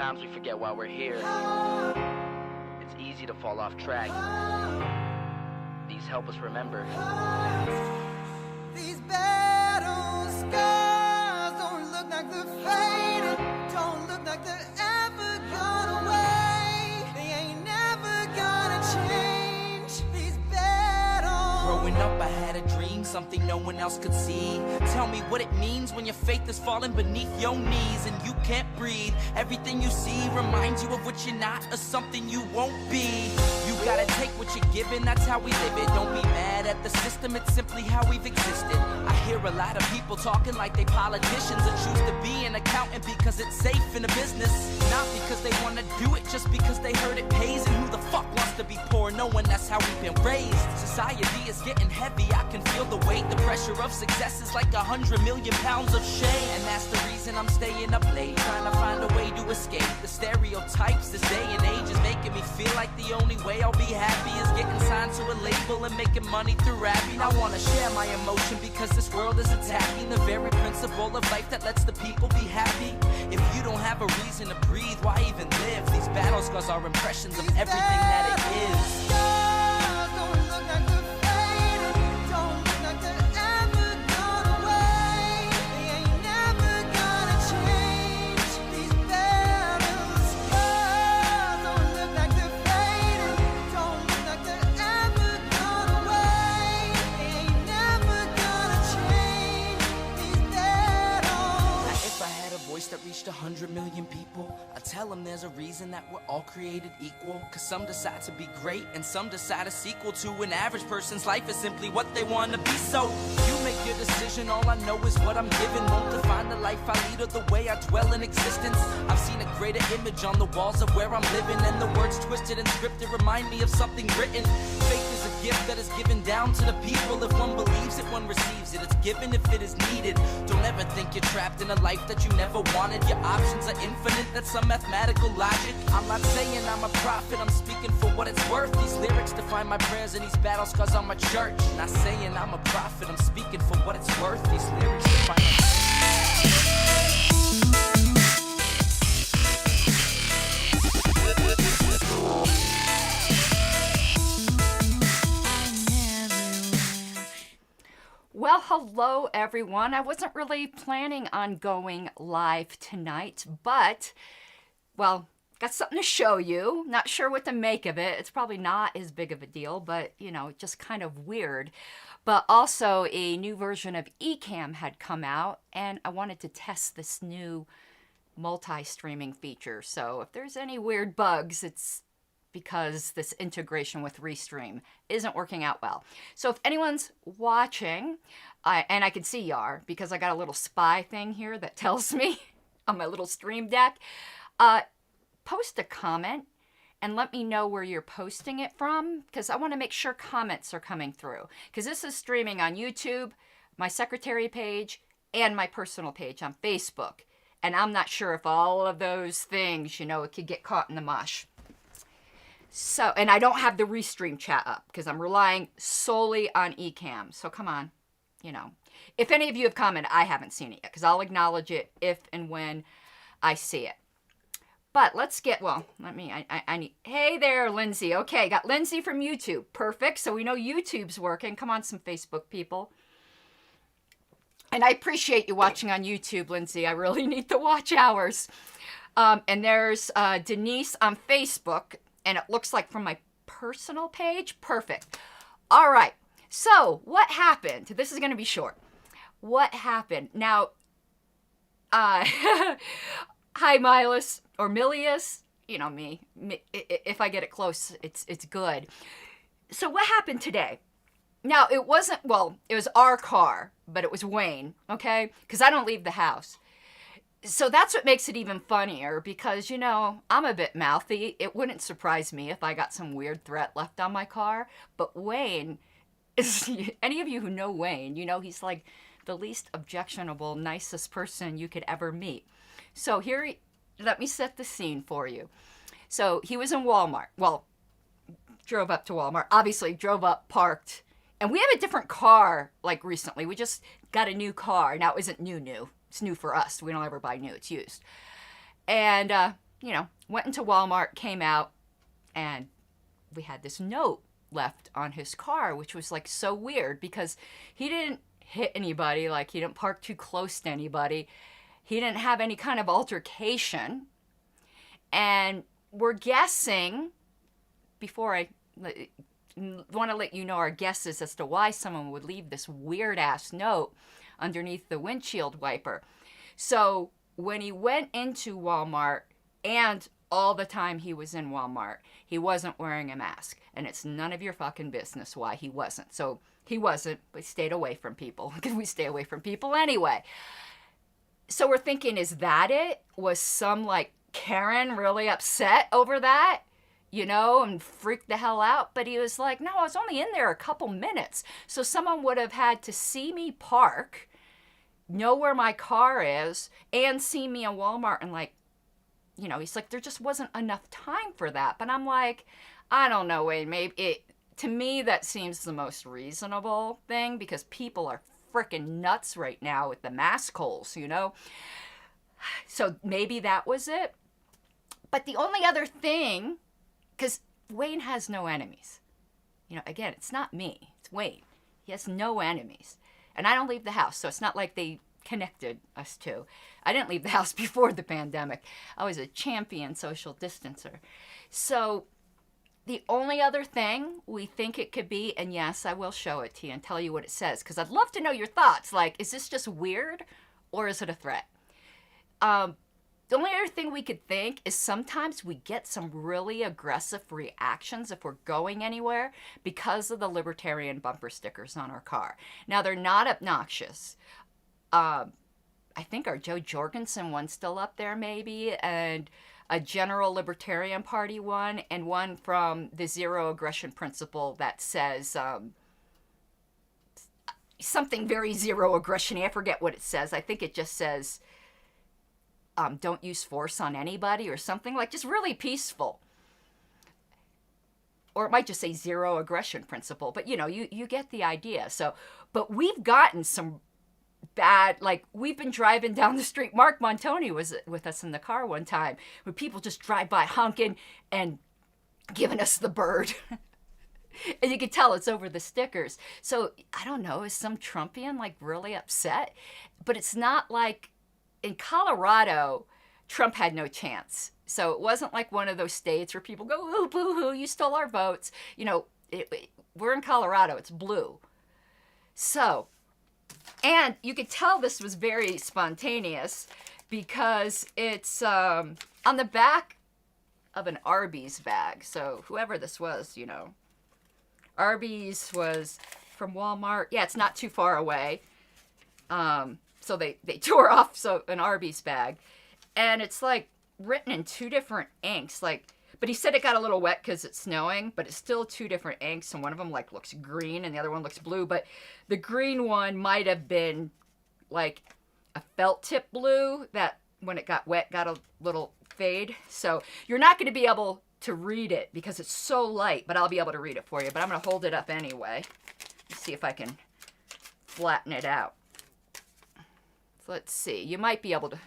Sometimes we forget why we're here. It's easy to fall off track. These help us remember. These battle scars don't look like they're fading, don't look like they're ever gone away. They ain't never gonna change. These battles. Growing up, I had a dream, something no one else could see. Tell me what it means when your faith is falling beneath your knees and you can't breathe. Everything you see reminds you of what you're not or something you won't be. You gotta take what you're given, that's how we live it. Don't be mad at the system, it's simply how we've existed. I hear a lot of people talking like they politicians and choose to be an accountant because it's safe in a business. Not because they wanna do it, just because they heard it pays. And who the fuck wants to be poor knowing that's how we've been raised? Society is getting heavy, I can feel the weight. The pressure of success is like 100 million pounds of shame. And that's the reason I'm staying up late, trying to find a way to escape the stereotypes this day and age is making me feel like the only way I'll be happy is getting signed to a label and making money through rapping. I wanna share my emotion because this world is attacking the very principle of life that lets the people be happy. If you don't have a reason to breathe, why even live? These battle scars are impressions of everything that it is. Don't look like they're fading, don't look like they're ever gone away. They ain't never gonna change. These battle scars don't look like they're fading, don't look like they're ever gone away. They ain't never gonna change. These battles. Now, if I had a voice that reached 100 million people, I'd tell them there's a reason that we're all created equal. Cause some decide to be great and some decide a sequel to an average person's life is simply what they want to be. So you make your decision, all I know is what I'm given. Won't define the life I lead or the way I dwell in existence. I've seen a greater image on the walls of where I'm living, and the words twisted and scripted remind me of something written. Faith is a gift that is given down to the people. If one believes it, one receives it. It's given if it is needed. Don't ever think you're trapped in a life that you never wanted. Your options are infinite, that's some mathematical logic. I'm not saying I'm a prophet, I'm speaking for what it's worth. These lyrics define my prayers and these battle scars on my church. Not saying I'm a prophet, I'm speaking for what it's worth. These lyrics define my Well, hello everyone. I wasn't really planning on going live tonight, but, well, got something to show you. Not sure what to make of it. It's probably not as big of a deal, but, you know, just kind of weird. But also a new version of Ecamm had come out, and I wanted to test this new multi-streaming feature. So if there's any weird bugs, it's because this integration with Restream isn't working out well. So if anyone's watching, and I can see you are, because I got a little spy thing here that tells me on my little stream deck, post a comment and let me know where you're posting it from, because I want to make sure comments are coming through. Because this is streaming on YouTube, my secretary page, and my personal page on Facebook. And I'm not sure if all of those things, you know, it could get caught in the mush. So, and I don't have the Restream chat up because I'm relying solely on Ecamm. So come on, you know. If any of you have commented, I haven't seen it yet because I'll acknowledge it if and when I see it. But let's get, well, I need, hey there, Lindsay. Okay, got Lindsay from YouTube. Perfect. So we know YouTube's working. Come on, some Facebook people. And I appreciate you watching on YouTube, Lindsay. I really need the watch hours. And there's Denise on Facebook. And it looks like from my personal page. Perfect. All right. So what happened? This is going to be short. What happened? Now, hi, Milus or Milius. You know me. If I get it close, it's good. So what happened today? Now, it wasn't, well, it was our car, but it was Wayne, okay? Because I don't leave the house. So that's what makes it even funnier because, you know, I'm a bit mouthy. It wouldn't surprise me if I got some weird threat left on my car. But Wayne, is, any of you who know Wayne, you know he's like the least objectionable, nicest person you could ever meet. So here, let me set the scene for you. So he was in Walmart. Well, drove up to Walmart. Obviously, drove up, parked. And we have a different car, like, recently. We just got a new car. Now, it isn't new. It's new for us. We don't ever buy new. It's used. And went into Walmart, came out, and we had this note left on his car, which was like so weird because he didn't hit anybody, like he didn't park too close to anybody. He didn't have any kind of altercation. And we're guessing, before I want to let you know our guesses as to why someone would leave this weird ass note underneath the windshield wiper. So when he went into Walmart, and all the time he was in Walmart, he wasn't wearing a mask. And it's none of your fucking business why he wasn't. So he wasn't, but stayed away from people, because we stay away from people anyway. So we're thinking, is that it? Was some like Karen really upset over that? And freaked the hell out. But he was like, no, I was only in there a couple minutes. So someone would have had to see me park, know where my car is, and see me in Walmart. And like, he's like, there just wasn't enough time for that. But I'm like, I don't know, Wayne, maybe to me, that seems the most reasonable thing, because people are freaking nuts right now with the mask holes, So maybe that was it. But the only other thing, because Wayne has no enemies. Again, it's not me. It's Wayne. He has no enemies. And I don't leave the house, so it's not like they connected us two. I didn't leave the house before the pandemic. I was a champion social distancer. So the only other thing we think it could be, and yes, I will show it to you and tell you what it says, because I'd love to know your thoughts. Like, is this just weird, or is it a threat? The only other thing we could think is sometimes we get some really aggressive reactions if we're going anywhere because of the libertarian bumper stickers on our car. Now, they're not obnoxious. I think our Joe Jorgensen one's still up there maybe, and a general libertarian party one, and one from the Zero Aggression Principle that says something very zero aggression-y. I forget what it says. I think it just says don't use force on anybody or something, like just really peaceful. Or it might just say zero aggression principle, but you get the idea. So, but we've gotten some bad, like we've been driving down the street. Mark Montoni was with us in the car one time, where people just drive by honking and giving us the bird. And you can tell it's over the stickers. So I don't know, is some Trumpian like really upset? But it's not like, in Colorado, Trump had no chance. So it wasn't like one of those states where people go, oh, boo-hoo, you stole our votes. We're in Colorado. It's blue. So, and you could tell this was very spontaneous because it's on the back of an Arby's bag. So whoever this was, Arby's was from Walmart. Yeah, it's not too far away. So they tore off an Arby's bag, and it's like written in two different inks, but he said it got a little wet because it's snowing, but it's still two different inks, and one of them like looks green and the other one looks blue, but the green one might have been like a felt tip blue that when it got wet got a little fade. So you're not going to be able to read it because it's so light, but I'll be able to read it for you. But I'm going to hold it up anyway. Let's see if I can flatten it out. Let's see. You might be able to...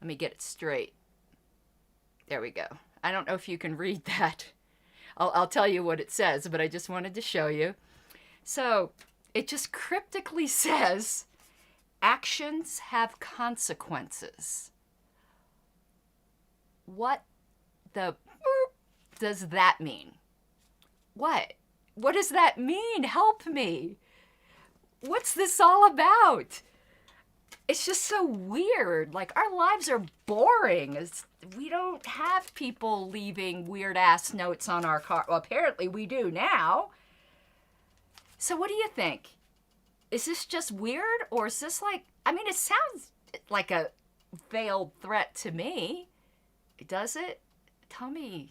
Let me get it straight. There we go. I don't know if you can read that. I'll tell you what it says, but I just wanted to show you. So, it just cryptically says, actions have consequences. What the does that mean? What? What does that mean? Help me. What's this all about? It's just so weird. Like, our lives are boring. We don't have people leaving weird-ass notes on our car. Well, apparently we do now. So what do you think? Is this just weird? Or is this like... I mean, it sounds like a veiled threat to me. Does it? Tell me.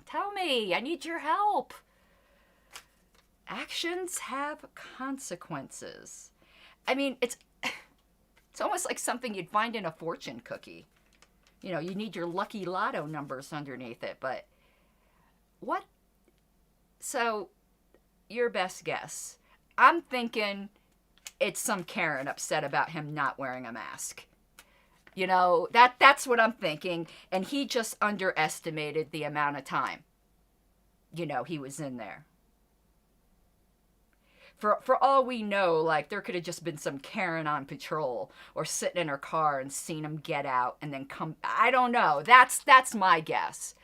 I need your help. Actions have consequences. I mean, it's almost like something you'd find in a fortune cookie. You need your lucky lotto numbers underneath it, but what? So, your best guess. I'm thinking it's some Karen upset about him not wearing a mask. You know, that's what I'm thinking. And he just underestimated the amount of time, you know, he was in there. For all we know, like, there could have just been some Karen on patrol or sitting in her car and seen him get out and then come. I don't know. That's my guess.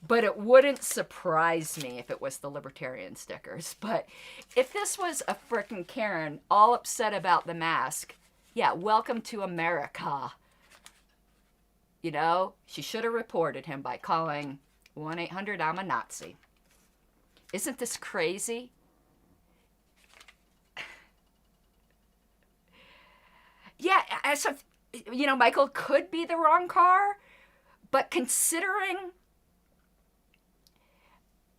But it wouldn't surprise me if it was the libertarian stickers. But if this was a frickin' Karen all upset about the mask, yeah, welcome to America. You know, she should have reported him by calling 1-800 I'm a Nazi. Isn't this crazy? Yeah, as if, you know, Michael could be the wrong car, but considering,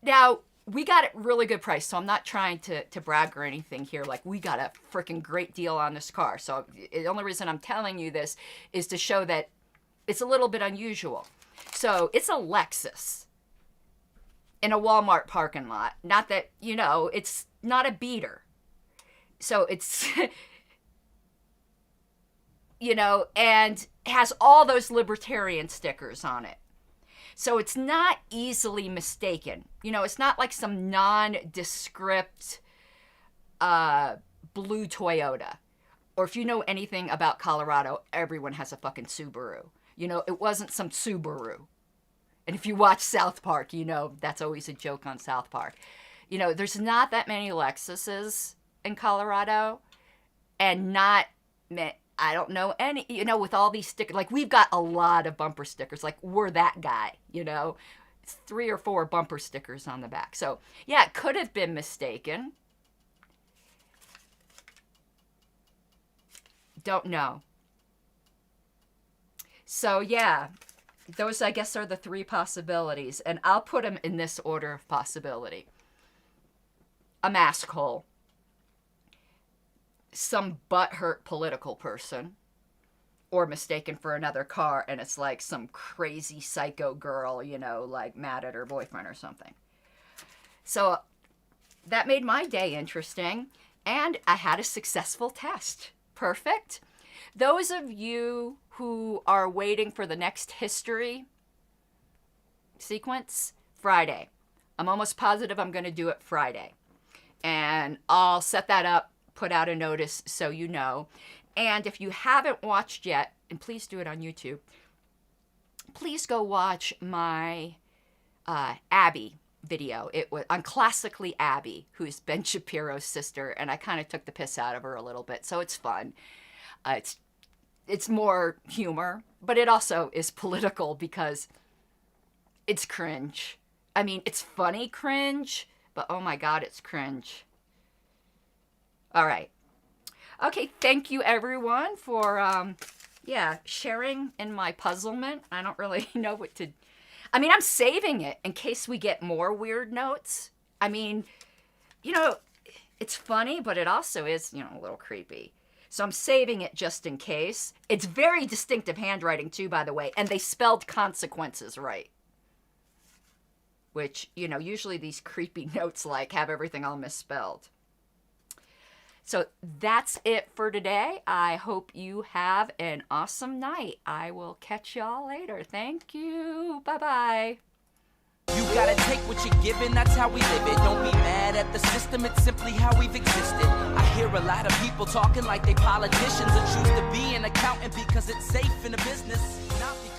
now, we got a really good price, so I'm not trying to brag or anything here. Like, we got a freaking great deal on this car. So the only reason I'm telling you this is to show that it's a little bit unusual. So it's a Lexus in a Walmart parking lot. Not that, you know, it's not a beater. So it's... you know, and has all those libertarian stickers on it. So it's not easily mistaken. You know, it's not like some nondescript blue Toyota. Or if you know anything about Colorado, everyone has a fucking Subaru. You know, it wasn't some Subaru. And if you watch South Park, you know that's always a joke on South Park. You know, there's not that many Lexuses in Colorado. And not... I don't know any, you know, with all these stickers, like, we've got a lot of bumper stickers, like, we're that guy, you know, it's 3 or 4 bumper stickers on the back. So, yeah, it could have been mistaken. Don't know. So, yeah, those, I guess, are the 3 possibilities, and I'll put them in this order of possibility. A mask hole. Some butthurt political person, or mistaken for another car, and it's like some crazy psycho girl, you know, like mad at her boyfriend or something. So that made my day interesting, and I had a successful test. Perfect. Those of you who are waiting for the next history sequence, Friday. I'm almost positive I'm going to do it Friday. And I'll set that up, put out a notice so you know. And if you haven't watched yet, and please do it on YouTube, please go watch my Abby video. It was on Classically Abby, who's Ben Shapiro's sister, and I kind of took the piss out of her a little bit, so it's fun. It's more humor, but it also is political because it's cringe. I mean, it's funny cringe, but oh my God, it's cringe. All right. Okay, thank you everyone for, sharing in my puzzlement. I don't really know what to... I mean, I'm saving it in case we get more weird notes. I mean, you know, it's funny, but it also is, you know, a little creepy. So I'm saving it just in case. It's very distinctive handwriting too, by the way, and they spelled consequences right. Which, you know, usually these creepy notes like have everything all misspelled. So that's it for today. I hope you have an awesome night. I will catch y'all later. Thank you. Bye-bye. You gotta take what you're given, that's how we live it. Don't be mad at the system, it's simply how we've existed. I hear a lot of people talking like they politicians and choose to be an accountant because it's safe in the business. Not because